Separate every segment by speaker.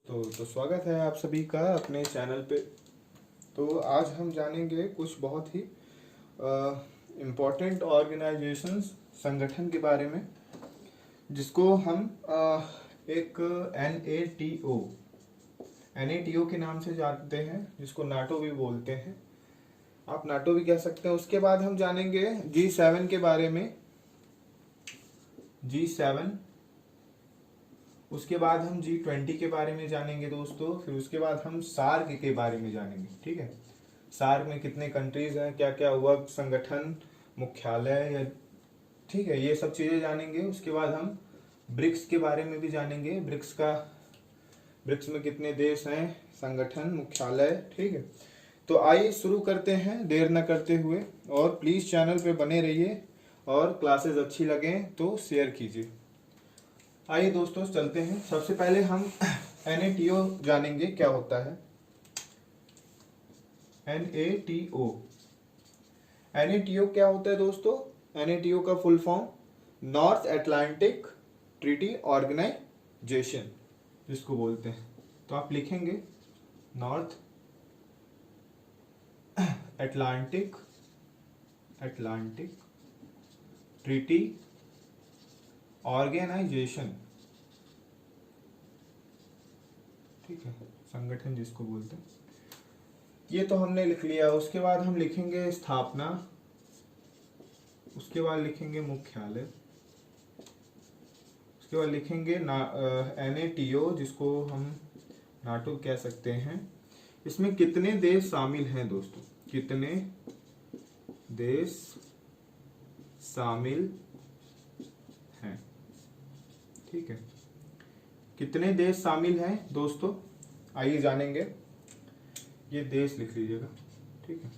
Speaker 1: तो स्वागत है आप सभी का अपने चैनल पे। तो आज हम जानेंगे कुछ बहुत ही इम्पोर्टेंट ऑर्गेनाइजेशंस संगठन के बारे में, जिसको हम एक एन ए टी ओ के नाम से जानते हैं, जिसको नाटो भी बोलते हैं। आप नाटो भी कह सकते हैं। उसके बाद हम जानेंगे G7 के बारे में, G7। उसके बाद हम G20 के बारे में जानेंगे दोस्तों। फिर उसके बाद हम सार्क के बारे में जानेंगे। ठीक है, सार्क में कितने कंट्रीज हैं, क्या क्या हुआ, संगठन, मुख्यालय, या ठीक है, ये सब चीजें जानेंगे। उसके बाद हम ब्रिक्स के बारे में भी जानेंगे। ब्रिक्स में कितने देश हैं, संगठन, मुख्यालय। ठीक है, तो आइए शुरू करते हैं देर न करते हुए। और प्लीज चैनल पे बने रहिए, और क्लासेस अच्छी लगें तो शेयर कीजिए। आइए दोस्तों चलते हैं। सबसे पहले हम NATO जानेंगे क्या होता है। NATO क्या होता है दोस्तों? NATO का full form North Atlantic Treaty Organisation जिसको बोलते हैं। तो आप लिखेंगे नॉर्थ अटलांटिक ट्रीटी ऑर्गेनाइजेशन। ठीक है, संगठन जिसको बोलते हैं। ये तो हमने लिख लिया। उसके बाद हम लिखेंगे स्थापना, उसके बाद लिखेंगे मुख्यालय, उसके बाद लिखेंगे NATO जिसको हम नाटो कह सकते हैं। इसमें कितने देश शामिल हैं दोस्तों? कितने देश शामिल हैं? ठीक है, कितने देश शामिल हैं दोस्तों, आइए जानेंगे। ये देश लिख लीजिएगा। ठीक है,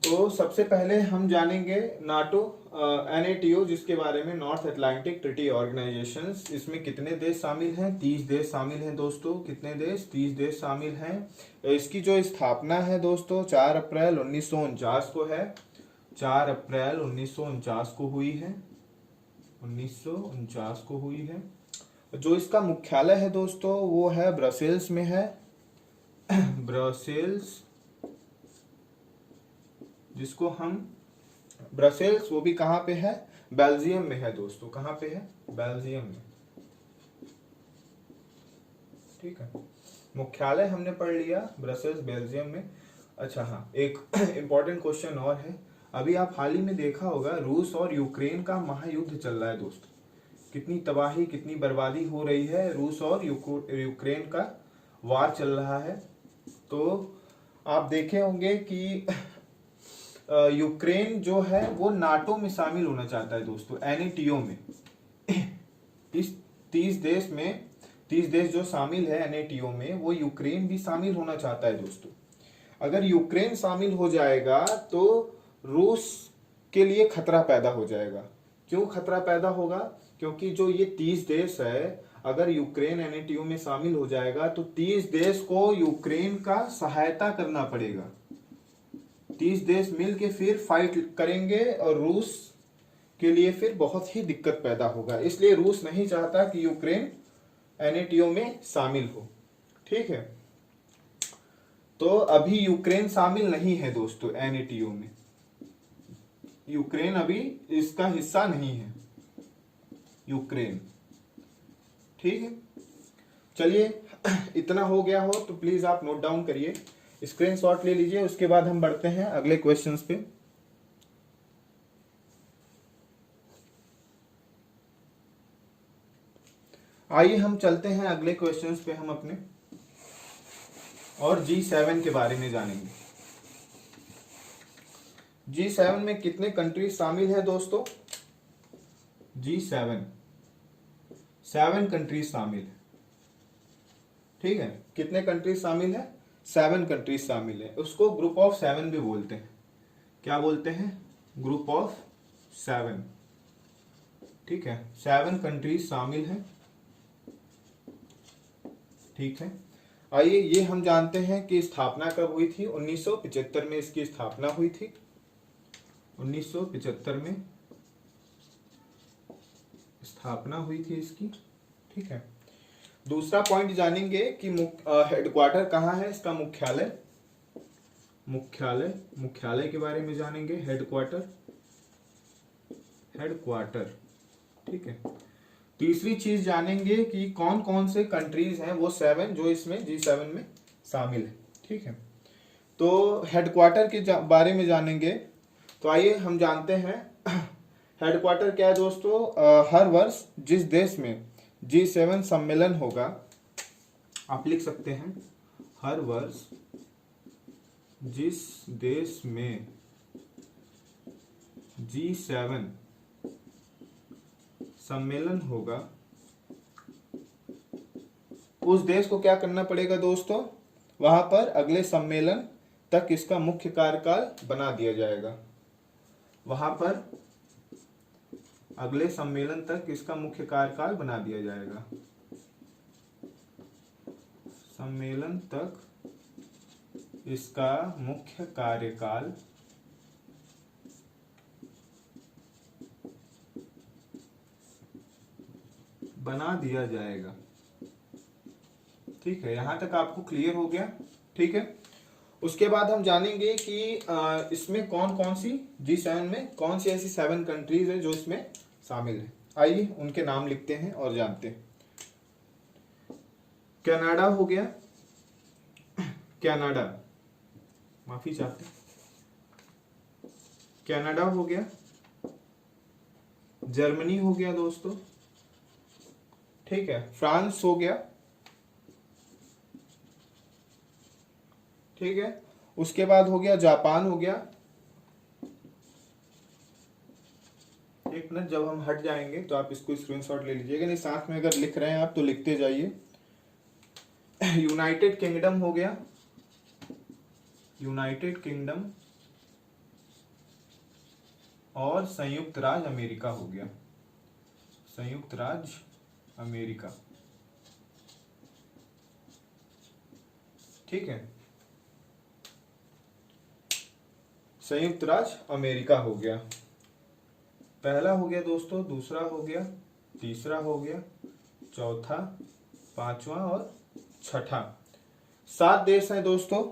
Speaker 1: तो सबसे पहले हम जानेंगे नाटो NATO जिसके बारे में, नॉर्थ अटलांटिक ट्रीटी ऑर्गेनाइजेशन। इसमें कितने देश शामिल हैं? 30 देश शामिल हैं दोस्तों। कितने देश? 30 देश शामिल हैं। इसकी जो स्थापना है दोस्तों 4 अप्रैल 1949 को है। 4 अप्रैल 1949 को हुई है। 1949 को हुई है। जो इसका मुख्यालय है दोस्तों वो है ब्रसेल्स में है। ब्रसेल्स, जिसको हम ब्रसेल्स, वो भी कहाँ पे है? बेल्जियम में है दोस्तों। कहाँ पे है? बेल्जियम में। ठीक है, मुख्यालय हमने पढ़ लिया ब्रसेल्स, बेल्जियम में। अच्छा हाँ, एक इंपॉर्टेंट क्वेश्चन और है। अभी आप हाल ही में देखा होगा रूस और यूक्रेन का महायुद्ध चल रहा है दोस्तों। कितनी तबाही, कितनी बर्बादी हो रही है। रूस और यूक्रेन का वार चल रहा है। तो आप देखे होंगे कि यूक्रेन जो है वो नाटो में शामिल होना चाहता है दोस्तों, NATO में। इस 30 देश जो शामिल है NATO में, वो यूक्रेन भी शामिल होना चाहता है दोस्तों। अगर यूक्रेन शामिल हो जाएगा तो रूस के लिए खतरा पैदा हो जाएगा। क्यों खतरा पैदा होगा? क्योंकि जो ये 30 देश है, अगर यूक्रेन NATO में शामिल हो जाएगा तो 30 देश को यूक्रेन का सहायता करना पड़ेगा। 30 देश मिलके फिर फाइट करेंगे और रूस के लिए फिर बहुत ही दिक्कत पैदा होगा। इसलिए रूस नहीं चाहता कि यूक्रेन NATO में शामिल हो। ठीक है, तो अभी यूक्रेन शामिल नहीं है दोस्तों NATO में। यूक्रेन अभी इसका हिस्सा नहीं है, यूक्रेन। ठीक है, चलिए इतना हो गया हो तो प्लीज आप नोट डाउन करिए, स्क्रीनशॉट ले लीजिए। उसके बाद हम बढ़ते हैं अगले क्वेश्चंस पे। आइए हम चलते हैं अगले क्वेश्चंस पे हम अपने, और G7 के बारे में जानेंगे। G7 में कितने कंट्रीज शामिल है दोस्तों? G7 7 कंट्रीज शामिल है। ठीक है, कितने कंट्रीज शामिल है? 7 कंट्रीज शामिल है। उसको ग्रुप ऑफ 7 भी बोलते हैं। क्या बोलते हैं? Group of 7। ठीक है, 7 कंट्रीज शामिल हैं। ठीक है, आइए ये हम जानते हैं कि स्थापना कब हुई थी। 1975 में इसकी स्थापना हुई थी। 1975 में स्थापना हुई थी इसकी। ठीक है, दूसरा पॉइंट जानेंगे कि हेडक्वार्टर कहाँ है, इसका मुख्यालय, मुख्यालय के बारे में जानेंगे। हेडक्वार्टर, ठीक है। तीसरी चीज जानेंगे कि कौन कौन से कंट्रीज हैं, वो 7 जो इसमें G7 में शामिल है, ठीक है। तो हेडक्वार्टर के बारे में जानेंगे। तो आइए हम जानते हैं हेडक्वार्टर क्या है दोस्तों। हर वर्ष जिस देश में G7 सम्मेलन होगा, आप लिख सकते हैं, हर वर्ष जिस देश में G7 सम्मेलन होगा, उस देश को क्या करना पड़ेगा दोस्तों, वहां पर अगले सम्मेलन तक इसका मुख्य कार्यकाल बना दिया जाएगा। वहां पर अगले सम्मेलन तक इसका मुख्य कार्यकाल बना दिया जाएगा। सम्मेलन तक इसका मुख्य कार्यकाल बना दिया जाएगा, ठीक है। यहां तक आपको क्लियर हो गया, ठीक है। उसके बाद हम जानेंगे कि इसमें कौन कौन सी G7 में कौन सी ऐसी 7 कंट्रीज है जो इसमें शामिल है। आइए उनके नाम लिखते हैं और जानते हैं। कनाडा हो गया, कनाडा, माफी चाहते हैं, कनाडा हो गया। जर्मनी हो गया दोस्तों, ठीक है। फ्रांस हो गया, ठीक है। उसके बाद हो गया जापान हो गया। एक मिनट, जब हम हट जाएंगे तो आप इसको स्क्रीनशॉट ले लीजिएगा, नहीं साथ में अगर लिख रहे हैं आप तो लिखते जाइए। यूनाइटेड किंगडम हो गया, यूनाइटेड किंगडम। और संयुक्त राज्य अमेरिका हो गया, संयुक्त राज्य अमेरिका, ठीक है। संयुक्त राज्य अमेरिका हो गया, पहला हो गया दोस्तों, दूसरा हो गया, तीसरा हो गया, चौथा, पांचवा और छठा। 7 देश हैं दोस्तों।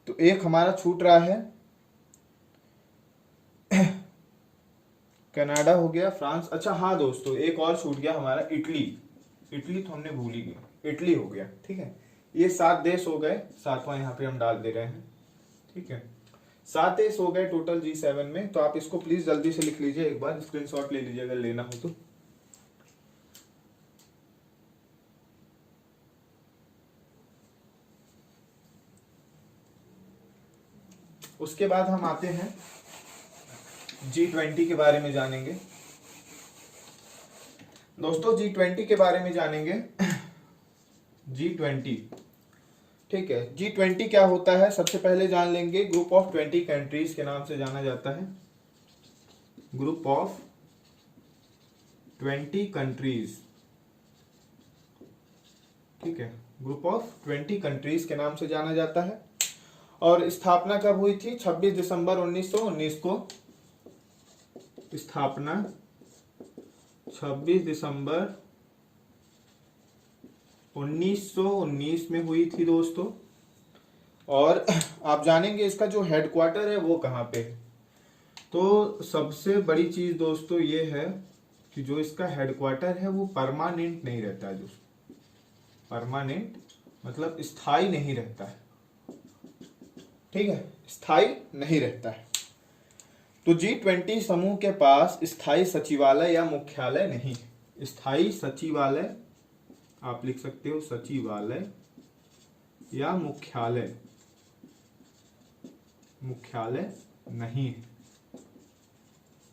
Speaker 1: तो एक हमारा छूट रहा है, कनाडा हो गया, फ्रांस, अच्छा हाँ दोस्तों एक और छूट गया हमारा, इटली। इटली तो हमने भूल ही गया, इटली हो गया, ठीक है। ये 7 देश हो गए, 7वां यहाँ पे हम डाल दे रहे हैं, ठीक है। 7 देश हो गए टोटल G7 में। तो आप इसको प्लीज जल्दी से लिख लीजिए, एक बार स्क्रीनशॉट ले लीजिए अगर लेना हो तो। उसके बाद हम आते हैं G20 के बारे में जानेंगे दोस्तों। G20 के बारे में जानेंगे, G20, ठीक है। G20 क्या होता है सबसे पहले जान लेंगे। ग्रुप ऑफ 20 कंट्रीज के नाम से जाना जाता है, ग्रुप ऑफ 20 कंट्रीज, ठीक है। ग्रुप ऑफ 20 कंट्रीज के नाम से जाना जाता है। और स्थापना कब हुई थी, 26 दिसंबर 1919 को। स्थापना 26 दिसंबर 1919 में हुई थी दोस्तों। और आप जानेंगे इसका जो हेडक्वार्टर है वो कहाँ पे है। तो सबसे बड़ी चीज दोस्तों ये है कि जो इसका हेडक्वार्टर है वो परमानेंट नहीं रहता है दोस्तों। परमानेंट मतलब स्थायी नहीं रहता है, ठीक है, स्थायी नहीं रहता है। तो G20 समूह के पास स्थायी सचिवालय या मुख्यालय नहीं है। स्थायी सचिवालय आप लिख सकते हो, सचिवालय या मुख्यालय, मुख्यालय नहीं है।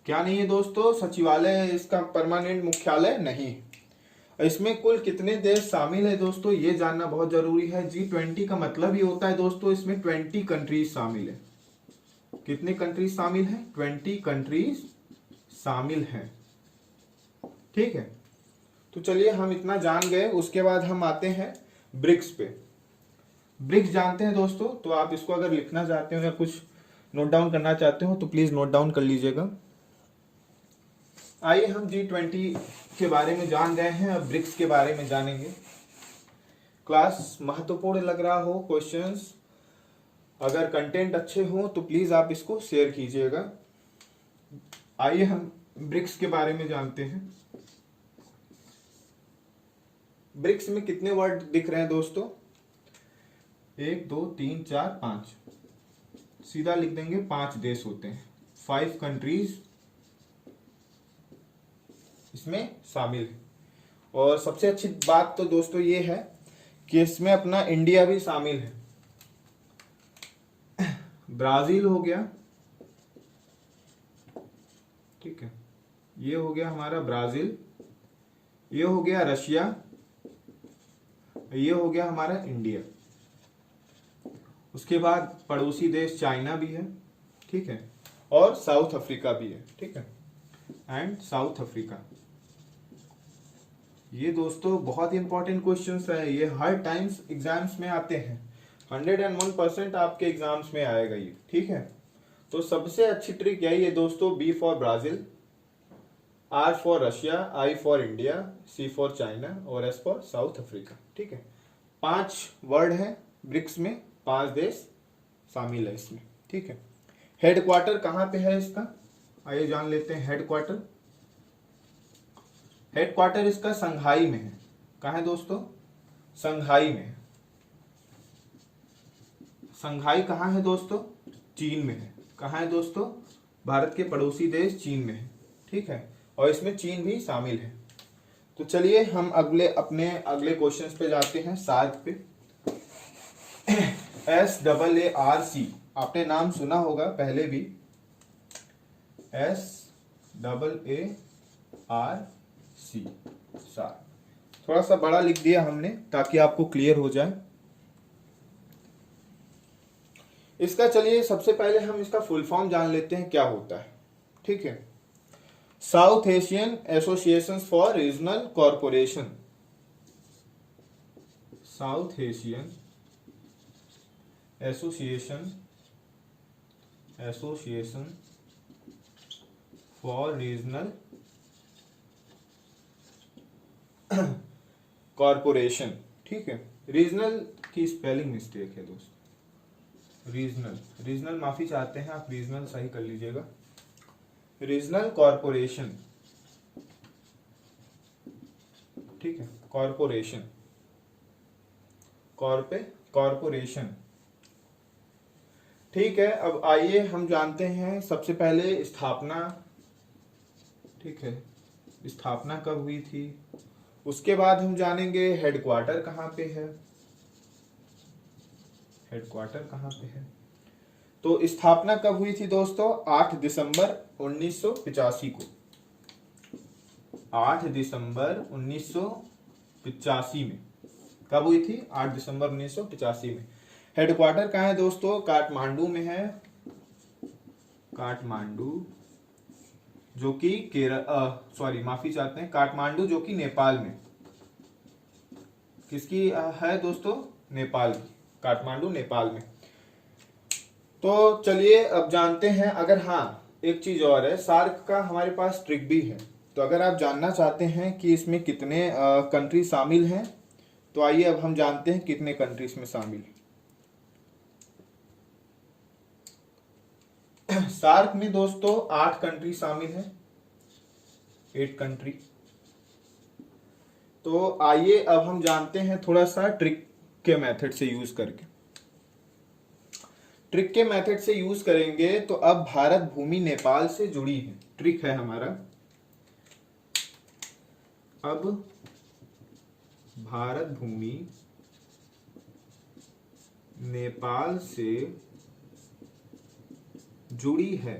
Speaker 1: क्या नहीं है दोस्तों, सचिवालय इसका परमानेंट मुख्यालय नहीं है। इसमें कुल कितने देश शामिल है दोस्तों, ये जानना बहुत जरूरी है। G20 का मतलब ही होता है दोस्तों इसमें 20 कंट्रीज शामिल है। कितने कंट्रीज शामिल हैं, 20 कंट्रीज शामिल हैं, ठीक है। तो चलिए हम इतना जान गए। उसके बाद हम आते हैं ब्रिक्स पे। ब्रिक्स जानते हैं दोस्तों, तो आप इसको अगर लिखना चाहते हो या कुछ नोट डाउन करना चाहते हो तो प्लीज नोट डाउन कर लीजिएगा। आइए हम G20 के बारे में जान गए हैं, अब ब्रिक्स के बारे में जानेंगे। क्लास महत्वपूर्ण लग रहा हो, क्वेश्चंस अगर कंटेंट अच्छे हो तो प्लीज आप इसको शेयर कीजिएगा। आइए हम ब्रिक्स के बारे में जानते हैं। ब्रिक्स में कितने वर्ड दिख रहे हैं दोस्तों? 1 2 3 4 5, सीधा लिख देंगे 5 देश होते हैं, 5 कंट्रीज इसमें शामिल है। और सबसे अच्छी बात तो दोस्तों ये है कि इसमें अपना इंडिया भी शामिल है। ब्राजील हो गया, ठीक है, ये हो गया हमारा ब्राजील, ये हो गया रशिया, ये हो गया हमारा इंडिया। उसके बाद पड़ोसी देश चाइना भी है, ठीक है, और साउथ अफ्रीका भी है, ठीक है, एंड साउथ अफ्रीका। ये दोस्तों बहुत इंपॉर्टेंट क्वेश्चंस है, ये हर टाइम्स एग्जाम्स में आते हैं, 101% आपके एग्जाम्स में आएगा ये, ठीक है। तो सबसे अच्छी ट्रिक यही है दोस्तों, B for Brazil, R for Russia, I for India, C for China और एस फॉर साउथ अफ्रीका, ठीक है। 5 वर्ड है ब्रिक्स में, 5 देश शामिल है इसमें, ठीक है। हेडक्वार्टर कहाँ पे है इसका, आइए जान लेते हैं। हेडक्वार्टर इसका संघाई में है। कहाँ है दोस्तों? संघाई में है। संघाई कहाँ है दोस्तों? चीन में है। कहाँ है दोस्तों? भारत के पड़ोसी देश चीन में है, ठीक है, और इसमें चीन भी शामिल है। तो चलिए हम अपने अगले क्वेश्चंस पे जाते हैं, सार्क पे। SAARC, आपने नाम सुना होगा पहले भी, SAARC, सार्क। थोड़ा सा बड़ा लिख दिया हमने ताकि आपको क्लियर हो जाए। इसका चलिए सबसे पहले हम इसका फुल फॉर्म जान लेते हैं क्या होता है, ठीक है। South Asian association for regional corporation, south Asian association for regional corporation, ठीक है। रीजनल की स्पेलिंग मिस्टेक है दोस्तों, रीजनल माफी चाहते हैं आप, रीजनल सही कर लीजिएगा। रीजनल कॉरपोरेशन, ठीक है, कॉरपोरेशन, ठीक है। अब आइए हम जानते हैं सबसे पहले स्थापना, ठीक है, स्थापना कब हुई थी। उसके बाद हम जानेंगे हेडक्वार्टर कहाँ पे है, तो स्थापना कब हुई थी दोस्तों? 8 दिसंबर 1985 को, 8 दिसंबर 1985 में। कब हुई थी? 8 दिसंबर 1985 में। हेडक्वार्टर कहाँ है दोस्तों? काठमांडू में है, काठमांडू जो कि माफी चाहते हैं, काठमांडू जो कि नेपाल में। किसकी है दोस्तों? नेपाल की, काठमांडू नेपाल में। तो चलिए अब जानते हैं, अगर हाँ एक चीज और है, सार्क का हमारे पास ट्रिक भी है। तो अगर आप जानना चाहते हैं कि इसमें कितने कंट्री शामिल हैं, तो आइए अब हम जानते हैं कितने कंट्री इसमें शामिल हैं। सार्क में दोस्तों 8 कंट्री शामिल है, 8 कंट्री। तो आइए अब हम जानते हैं थोड़ा सा ट्रिक के मेथड से यूज करके। ट्रिक के मेथड से यूज करेंगे तो अब भारत भूमि नेपाल से जुड़ी है, ट्रिक है हमारा। अब भारत भूमि नेपाल से जुड़ी है,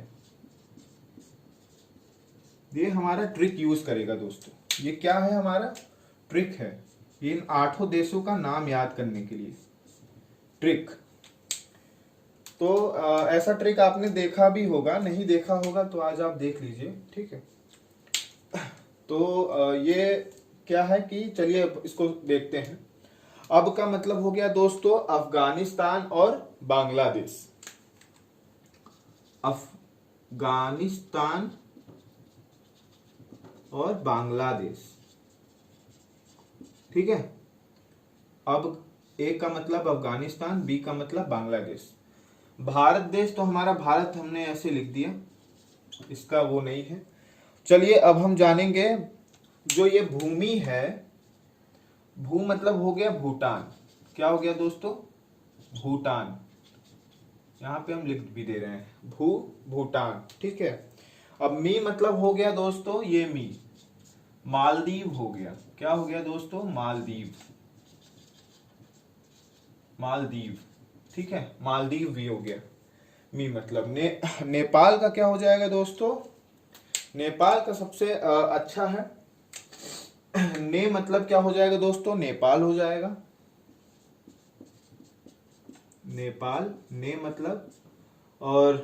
Speaker 1: ये हमारा ट्रिक यूज करेगा दोस्तों। ये क्या है? हमारा ट्रिक है, इन 8 देशों का नाम याद करने के लिए ट्रिक। तो ऐसा ट्रिक आपने देखा भी होगा, नहीं देखा होगा तो आज आप देख लीजिए, ठीक है। तो ये क्या है कि चलिए इसको देखते हैं। अब का मतलब हो गया दोस्तों अफगानिस्तान और बांग्लादेश, अफगानिस्तान और बांग्लादेश, ठीक है। अब ए का मतलब अफगानिस्तान, बी का मतलब बांग्लादेश। भारत देश तो हमारा भारत हमने ऐसे लिख दिया, इसका वो नहीं है। चलिए अब हम जानेंगे जो ये भूमि है, भू मतलब हो गया भूटान, क्या हो गया दोस्तों, भूटान। यहां पे हम लिख भी दे रहे हैं भूटान, ठीक है। अब मी मतलब हो गया दोस्तों ये मी, मालदीव हो गया, क्या हो गया दोस्तों, मालदीव, मालदीव, ठीक है, मालदीव भी हो गया। मी मतलब नेपाल का क्या हो जाएगा दोस्तों, नेपाल का सबसे अच्छा है, ने मतलब क्या हो जाएगा दोस्तों, नेपाल हो जाएगा, नेपाल, ने मतलब, और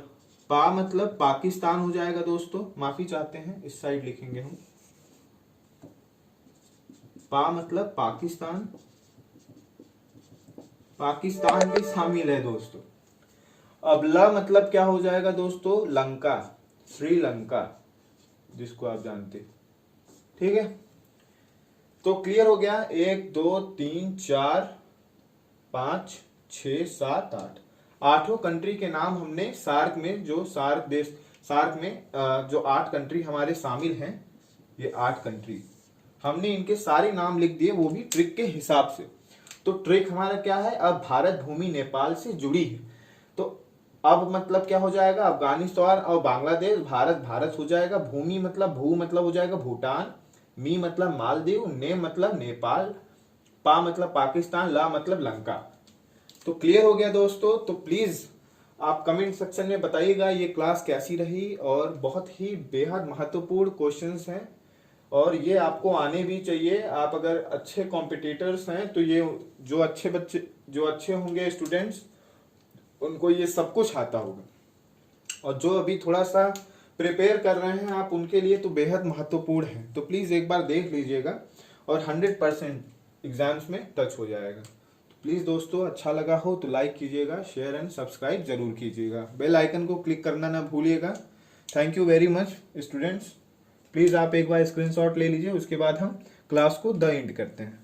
Speaker 1: पा मतलब पाकिस्तान हो जाएगा दोस्तों, माफी चाहते हैं इस साइड लिखेंगे हम, पा मतलब पाकिस्तान, पाकिस्तान भी शामिल है दोस्तों। अब ल मतलब क्या हो जाएगा दोस्तों, लंका, श्रीलंका, जिसको आप जानते, ठीक है। तो क्लियर हो गया, 1 2 3 4 5 6 7 8, आठों कंट्री के नाम हमने सार्क में, जो सार्क देश, सार्क में जो 8 कंट्री हमारे शामिल हैं, ये 8 कंट्री हमने इनके सारे नाम लिख दिए, वो भी ट्रिक के हिसाब से। तो ट्रिक हमारा क्या है, अब भारत भूमि नेपाल से जुड़ी है, तो अब मतलब क्या हो जाएगा, अफगानिस्तान और बांग्लादेश, भारत भारत हो जाएगा, भूमि मतलब भू मतलब हो जाएगा भूटान, मी मतलब मालदीव, ने मतलब नेपाल, पा मतलब पाकिस्तान, ला मतलब लंका। तो क्लियर हो गया दोस्तों। तो प्लीज आप कमेंट सेक्शन में बताइएगा ये क्लास कैसी रही, और बहुत ही बेहद महत्वपूर्ण क्वेश्चंस हैं, और ये आपको आने भी चाहिए। आप अगर अच्छे कॉम्पिटिटर्स हैं तो ये जो अच्छे बच्चे, जो अच्छे होंगे स्टूडेंट्स, उनको ये सब कुछ आता होगा, और जो अभी थोड़ा सा प्रिपेयर कर रहे हैं आप, उनके लिए तो बेहद महत्वपूर्ण है। तो प्लीज एक बार देख लीजिएगा, और 100% एग्जाम्स में टच हो जाएगा। तो प्लीज दोस्तों, अच्छा लगा हो तो लाइक कीजिएगा, शेयर एंड सब्सक्राइब जरूर कीजिएगा, बेल आइकन को क्लिक करना ना भूलिएगा। Thank you very much students. Please आप एक बार स्क्रीनशॉट ले लीजिए, उसके बाद हम क्लास को द एंड करते हैं।